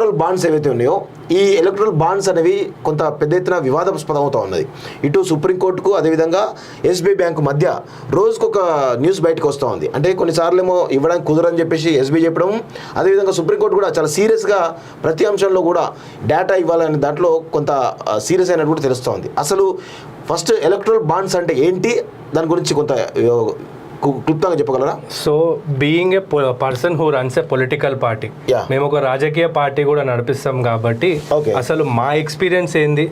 Electoral bonds ఏవైతే ఉన్నాయో ఈ ఎలక్ట్రల్ బాండ్స్ అనేవి కొంత పెద్ద ఎత్తున వివాదాస్పదం అవుతా ఉన్నది. ఇటు సుప్రీంకోర్టుకు అదేవిధంగా ఎస్బీఐ బ్యాంకు మధ్య రోజుకొక న్యూస్ బయటకు వస్తూ ఉంది. అంటే కొన్నిసార్లు ఏమో ఇవ్వడానికి కుదరని చెప్పేసి ఎస్బీఐ చెప్పడం, అదేవిధంగా సుప్రీంకోర్టు కూడా చాలా సీరియస్గా ప్రతి అంశంలో కూడా డేటా ఇవ్వాలనే దాంట్లో కొంత సీరియస్ అయినట్టు కూడా తెలుస్తూ ఉంది. అసలు ఫస్ట్ ఎలక్ట్రల్ బాండ్స్ అంటే ఏంటి, దాని గురించి కొంత క్లుప్తంగా చెప్పగలరా? So being a person who runs A political party, మేము ఒక రాజకీయ పార్టీ కూడా నడిపిస్తాం కాబట్టి అసలు మా ఎక్స్పీరియన్స్ ఏంది,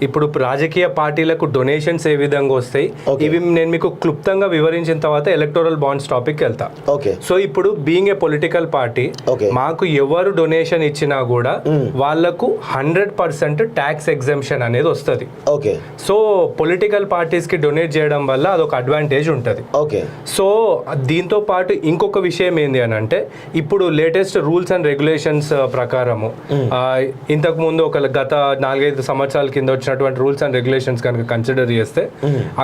ఇప్పుడు రాజకీయ పార్టీలకు డొనేషన్స్ ఏ విధంగా వస్తాయి, ఇవి నేను మీకు క్లుప్తంగా వివరించిన తర్వాత ఎలక్టోరల్ బాండ్స్ టాపిక్ వెళ్తా. సో ఇప్పుడు బీయింగ్ ఏ పొలిటికల్ పార్టీ, మాకు ఎవరు డొనేషన్ ఇచ్చినా కూడా వాళ్లకు 100% ట్యాక్స్ ఎగ్జంప్షన్ అనేది వస్తుంది. సో పొలిటికల్ పార్టీస్ కి డొనేట్ చేయడం వల్ల అదొక అడ్వాంటేజ్ ఉంటుంది. సో దీంతో పాటు ఇంకొక విషయం ఏంది అని అంటే, ఇప్పుడు లేటెస్ట్ రూల్స్ అండ్ రెగ్యులేషన్స్ ప్రకారము ఇంతకు ముందు ఒక గత 4-5 సంవత్సరాల కింద వచ్చినటువంటి రూల్స్ అండ్ రెగ్యులేషన్స్ కనుక కన్సిడర్ చేస్తే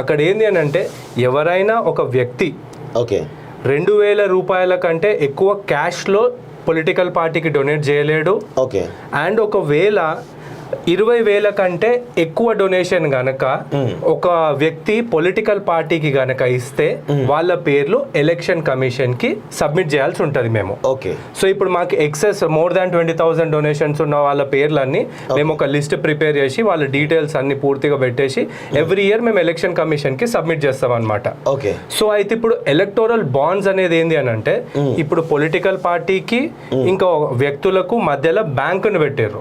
అక్కడ ఏంది అని అంటే, ఎవరైనా ఒక వ్యక్తి 2,000 రూపాయల కంటే ఎక్కువ క్యాష్లో పొలిటికల్ పార్టీకి డొనేట్ చేయలేడు. అండ్ ఒకవేళ 20,000 కంటే ఎక్కువ డొనేషన్ గనక ఒక వ్యక్తి పొలిటికల్ పార్టీకి గనక ఇస్తే వాళ్ళ పేర్లు ఎలక్షన్ కమిషన్ కి సబ్మిట్ చేయాల్సి ఉంటుంది మేము. సో ఇప్పుడు మాకు ఎక్సెస్ మోర్ దాన్ 20,000 డొనేషన్స్ ఉన్న వాళ్ళ పేర్లన్నీ మేము ఒక లిస్ట్ ప్రిపేర్ చేసి వాళ్ళ డీటెయిల్స్ అన్ని పూర్తిగా పెట్టేసి ఎవ్రీ ఇయర్ మేము ఎలక్షన్ కమిషన్ కి సబ్మిట్ చేస్తాం అనమాట. సో అయితే ఇప్పుడు ఎలక్టోరల్ బాండ్స్ అనేది ఏంది అని అంటే, ఇప్పుడు పొలిటికల్ పార్టీకి ఇంకా వ్యక్తులకు మధ్యలో బ్యాంకును పెట్టారు.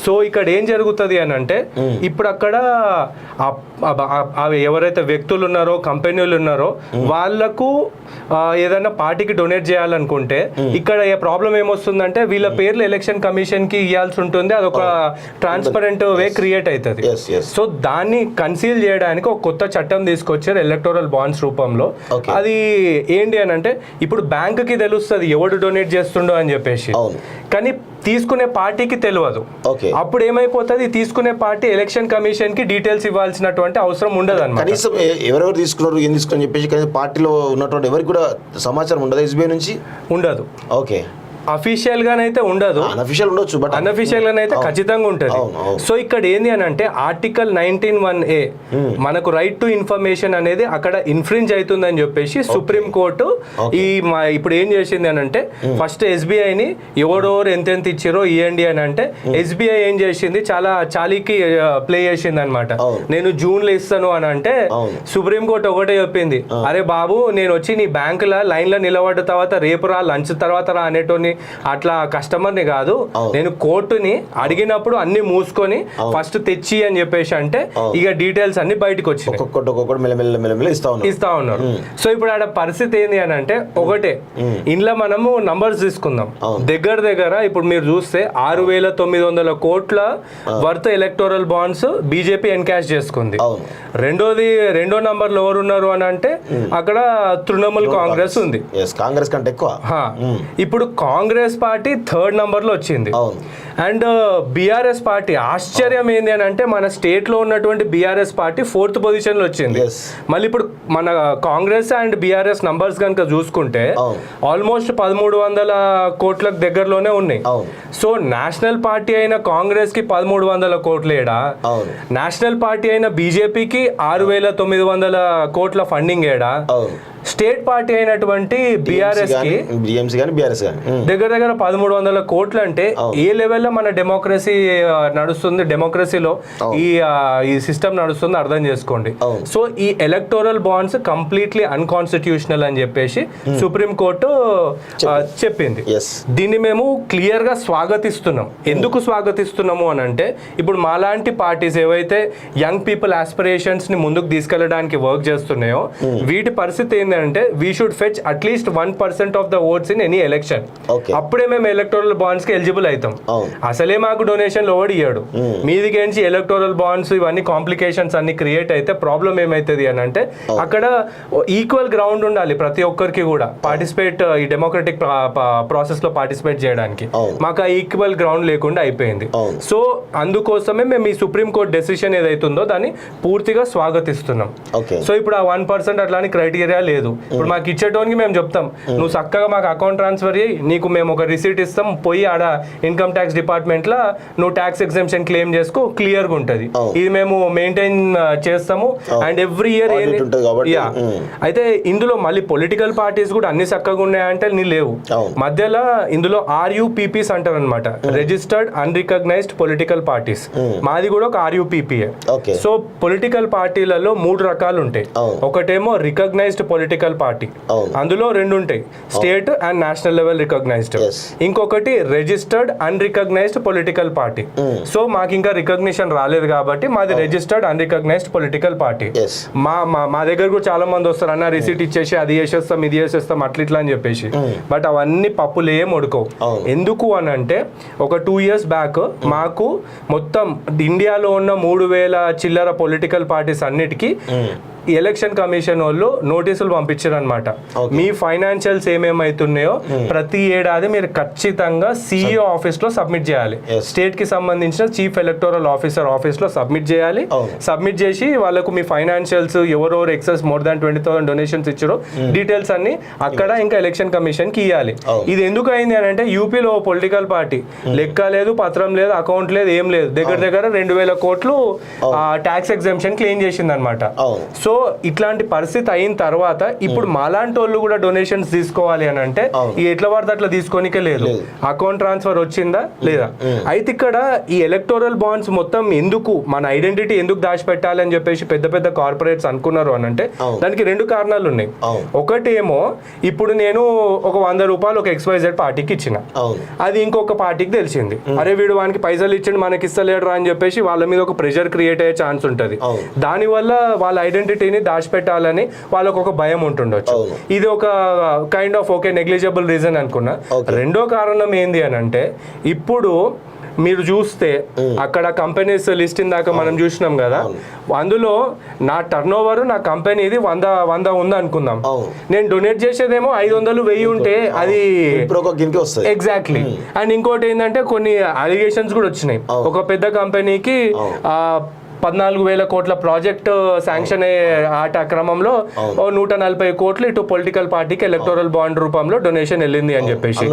సో ఇక్కడ ఏం జరుగుతుంది అని అంటే, ఇప్పుడు అక్కడ ఎవరైతే వ్యక్తులు ఉన్నారో కంపెనీలు ఉన్నారో వాళ్ళకు ఏదైనా పార్టీకి డొనేట్ చేయాలనుకుంటే ఇక్కడ ప్రాబ్లం ఏమొస్తుందంటే, వీళ్ళ పేర్లు ఎలక్షన్ కమిషన్ కి ఇవ్వాల్సి ఉంటుంది. అదొక ట్రాన్స్పరెంట్ వే క్రియేట్ అవుతుంది. సో దాన్ని కన్సీల్ చేయడానికి ఒక కొత్త చట్టం తీసుకొచ్చారు ఎలక్టోరల్ బాండ్స్ రూపంలో. అది ఏంటి అని అంటే, ఇప్పుడు బ్యాంక్ కి తెలుస్తుంది ఎవడు డొనేట్ చేస్తుండో అని చెప్పేసి, కానీ తీసుకునే పార్టీకి తెలియదు. అప్పుడు ఏమైపోతుంది, తీసుకునే పార్టీ ఎలక్షన్ కమిషన్ కి డీటెయిల్స్ ఇవ్వాల్సినటువంటి అవసరం ఉండదు అన్నమాట. కనీసం ఎవరెవరు తీసుకున్నారు ఏం తీసుకుని చెప్పేసి పార్టీలో ఉన్నటువంటి ఎవరికి కూడా సమాచారం ఉండదు, ఎస్బీఐ నుంచి ఉండదు. అఫీషియల్ గానైతే ఉండదు, అన్అఫీషియల్ గానైతే ఖచ్చితంగా ఉంటుంది. సో ఇక్కడ ఏంది అని అంటే, ఆర్టికల్ 19(1)A మనకు రైట్ టు ఇన్ఫర్మేషన్ అనేది అక్కడ ఇన్ఫ్రింజ్ అవుతుందని చెప్పేసి సుప్రీం కోర్టు ఇప్పుడు ఏం చేసింది అని అంటే, ఫస్ట్ ఎస్బీఐని ఎవరెవరు ఎంతెంత ఇచ్చారో ఇవ్వండి అని అంటే, ఎస్బీఐ ఏం చేసింది, చాలా చాలీకి ప్లే చేసింది అనమాట. నేను జూన్ లో ఇస్తాను అని అంటే సుప్రీం కోర్టు ఒకటే చెప్పింది, అరే బాబు నేను వచ్చి నీ బ్యాంకుల లైన్ లో నిలబడ్డ తర్వాత రేపు రా లంచ్ తర్వాత రా అనేటోని అట్లా కస్టమర్ని కాదు, నేను కోర్టుని అడిగినప్పుడు అన్ని మూసుకొని ఫస్ట్ తెచ్చి అని చెప్పేసి అంటే ఇక డీటెయిల్స్ అన్ని బయటకు వచ్చి ఇస్తా ఉన్నారు. సో ఇప్పుడు ఆడ పరిస్థితి ఏంది అని అంటే, ఒకటే ఇంట్లో మనము నంబర్స్ తీసుకుందాం, దగ్గర ఇప్పుడు మీరు చూస్తే 6,900 కోట్ల worth electoral bonds BJP encash చేసుకుంది. రెండో నంబర్లో ఎవరు ఉన్నారు అని అంటే, అక్కడ తృణమూల్ కాంగ్రెస్ ఉంది. కాంగ్రెస్ కంటే ఎక్కువ. ఇప్పుడు కాంగ్రెస్ పార్టీ 3rd నంబర్ లో వచ్చింది. అండ్ బీఆర్ఎస్ పార్టీ, ఆశ్చర్యం ఏంది అని అంటే, మన స్టేట్ లో ఉన్నటువంటి బీఆర్ఎస్ పార్టీ 4th పొజిషన్ లో వచ్చింది. మళ్ళీ ఇప్పుడు మన కాంగ్రెస్ అండ్ బీఆర్ఎస్ నంబర్స్ కనుక చూసుకుంటే ఆల్మోస్ట్ 1,300 కోట్లకు దగ్గరలోనే ఉన్నాయి. సో నేషనల్ పార్టీ అయిన కాంగ్రెస్ కి 1,300 కోట్లు ఏడా, నేషనల్ పార్టీ అయిన బీజేపీకి 6,900 కోట్ల ఫండింగ్ ఏడా, స్టేట్ పార్టీ అయినటువంటి బీఆర్ఎస్ కి దగ్గర 1,300 కోట్లు అంటే ఏ లెవెల్లో మన డెమోక్రసీ నడుస్తుంది, డెమోక్రసీలో ఈ సిస్టమ్ నడుస్తుంది అర్థం చేసుకోండి. సో ఈ ఎలక్టోరల్ బాండ్స్ కంప్లీట్లీ అన్కాన్స్టిట్యూషనల్ అని చెప్పేసి సుప్రీం కోర్టు చెప్పింది. దీన్ని మేము క్లియర్ గా స్వాగతిస్తున్నాం. ఎందుకు స్వాగతిస్తున్నాము అని అంటే, ఇప్పుడు మాలాంటి పార్టీస్ ఏవైతే యంగ్ పీపుల్ ఆస్పిరేషన్స్ ని ముందుకు తీసుకెళ్లడానికి వర్క్ చేస్తున్నాయో వీటి పరిస్థితి ఏంటంటే, we should fetch at least 1% of the votes in any election. అప్పుడే మేము ఎలక్టోరల్ బాండ్స్ కి ఎలిజిబుల్ అవుతాం. అసలే మాకు డొనేషన్ ఎవడు ఇయ్యాడు, మీదికేంచి ఎలక్టోరల్ బాండ్స్ ఇవన్నీ కాంప్లికేషన్స్ అన్ని క్రియేట్ అయితే ప్రాబ్లం ఏమైతుంది అని అంటే, అక్కడ ఈక్వల్ గ్రౌండ్ ఉండాలి ప్రతి ఒక్కరికి కూడా పార్టిసిపేట్, ఈ డెమోక్రటిక్ ప్రాసెస్ లో పార్టిసిపేట్ చేయడానికి. మాకు ఆ ఈక్వల్ గ్రౌండ్ లేకుండా అయిపోయింది. సో అందుకోసమే మేము ఈ సుప్రీం కోర్ట్ డెసిషన్ ఏదైతుందో దాన్ని పూర్తిగా స్వాగతిస్తున్నాం. సో ఇప్పుడు ఆ 1% అట్లాంటి క్రైటీరియా లేదు. లేదు. ఇప్పుడు మాకు ఇచ్చేటోనికి మేము చెప్తాం, నువ్వు చక్కగా మాకు అకౌంట్ ట్రాన్స్ఫర్ అయ్యి నీకు మేము ఒక రిసీట్ ఇస్తాం, పోయి ఆడ ఇన్కమ్ ట్యాక్స్ డిపార్ట్మెంట్ లో నువ్వు ట్యాక్స్ ఎగ్జెంప్షన్ క్లెయిమ్ చేసుకో, క్లియర్ గా ఉంటది. ఇది మేము మెయింటైన్ చేస్తాము అండ్ ఎవ్రీ ఇయర్. అయితే ఇందులో మళ్ళీ పొలిటికల్ పార్టీస్ కూడా అన్ని చక్కగా ఉన్నాయంటే నీ లేవు. మధ్యలో ఇందులో RUPPs అంటారు అనమాట, రిజిస్టర్డ్ అన్రికగ్నైజ్డ్ పొలిటికల్ పార్టీస్. మాది కూడా ఒక RUPPఏ. సో పొలిటికల్ పార్టీలలో 3 రకాలు ఉంటాయి. ఒకటేమో రికగ్నైజ్డ్ పొలిటికల్ పార్టీ, అందులో 2 ఉంటాయి, state and national level recognized. ఇంకొకటి registered unrecognized political party. So మాకు ఇంకా రికగ్నిషన్ రాలేదు కాబట్టి మాది రిజిస్టర్డ్ అన్రికగ్నైజ్డ్ పొలిటికల్ పార్టీ. మా దగ్గర కూడా చాలా మంది వస్తారు, అన్న రిసీట్ ఇచ్చేసి అది చేసేస్తాం ఇది చేసేస్తాం అట్లా ఇట్లా అని చెప్పేసి. బట్ అవన్నీ పప్పులు ఏం ఉడకవు. ఎందుకు అని అంటే ఒక 2 years బ్యాక్ మాకు మొత్తం ఇండియాలో ఉన్న 3000 చిల్లర పొలిటికల్ పార్టీస్ అన్నిటికీ ఎలక్షన్ కమిషన్ వాళ్ళు నోటీసులు పంపించారు అనమాట. మీ ఫైనాన్షియల్స్ ఏమేమైతున్నాయో ప్రతి ఏడాది మీరు ఖచ్చితంగా CEO ఆఫీస్ లో సబ్మిట్ చేయాలి. స్టేట్ కి సంబంధించిన చీఫ్ ఎలక్టోరల్ ఆఫీసర్ ఆఫీస్ లో సబ్మిట్ చేయాలి. సబ్మిట్ చేసి వాళ్ళకు మీ ఫైనాన్షియల్స్ ఎవరెవరు ఎక్సెస్ మోర్ దాన్ 20,000 డొనేషన్స్ ఇచ్చారో డీటెయిల్స్ అన్ని అక్కడ ఇంకా ఎలక్షన్ కమిషన్ కి ఇవ్వాలి. ఇది ఎందుకు అయింది అని అంటే యూపీలో పొలిటికల్ పార్టీ లెక్క లేదు, పత్రం లేదు, అకౌంట్ లేదు, ఏం లేదు, దగ్గర 2,000 కోట్లు ట్యాక్స్ ఎగ్జెంప్షన్ క్లెయిమ్ చేసింది అనమాట. సో ఇట్లాంటి పరిస్థితి అయిన తర్వాత ఇప్పుడు మాలాంటి వాళ్ళు కూడా డొనేషన్స్ తీసుకోవాలి అని అంటే ఎట్లా పడితే అట్లా తీసుకోనికే లేదు. అకౌంట్ ట్రాన్స్ఫర్ వచ్చిందా లేదా. అయితే ఇక్కడ ఈ ఎలక్టోరల్ బాండ్స్ మొత్తం ఎందుకు మన ఐడెంటిటీ ఎందుకు దాచిపెట్టాలి అని చెప్పేసి పెద్ద పెద్ద కార్పొరేట్స్ అనుకున్నారు అని అంటే దానికి 2 కారణాలు ఉన్నాయి. ఒకటేమో ఇప్పుడు నేను ఒక 100 రూపాయలు ఒక XYZ పార్టీకి ఇచ్చిన, అది ఇంకొక పార్టీకి తెలిసింది, అరే వీడు వానికి పైసలు ఇచ్చిండు మనకి ఇస్తలేడు అని చెప్పేసి వాళ్ళ మీద ఒక ప్రెషర్ క్రియేట్ అయ్యే ఛాన్స్ ఉంటుంది. దానివల్ల వాళ్ళ ఐడెంటిటీని దాచిపెట్టాలని వాళ్ళకు ఒక భయం ఉంటుండొచ్చు. ఇది ఒక కైండ్ ఆఫ్ నెగ్లిజిబుల్ రీజన్ అనుకున్నా. రెండో కారణం ఏంది అని అంటే ఇప్పుడు మీరు చూస్తే అక్కడ కంపెనీస్ లిస్ట్ దాకా మనం చూసినాం కదా, అందులో నా టర్న్ ఓవర్ నా కంపెనీది 100 ఉంది అనుకుందాం, నేను డొనేట్ చేసేదేమో 500 1000 ఉంటే అది ఎగ్జాక్ట్లీ. అండ్ ఇంకోటి ఏంటంటే కొన్ని అలిగేషన్స్ కూడా వచ్చినాయి. ఒక పెద్ద కంపెనీకి 14,000 కోట్ల ప్రాజెక్ట్ శాంక్షన్ అయ్యే ఆట క్రమంలో 140 కోట్లు ఇటు పొలిటికల్ పార్టీకి ఎలక్టోరల్ బాండ్ రూపంలో డొనేషన్ వెళ్ళింది అని చెప్పేసి.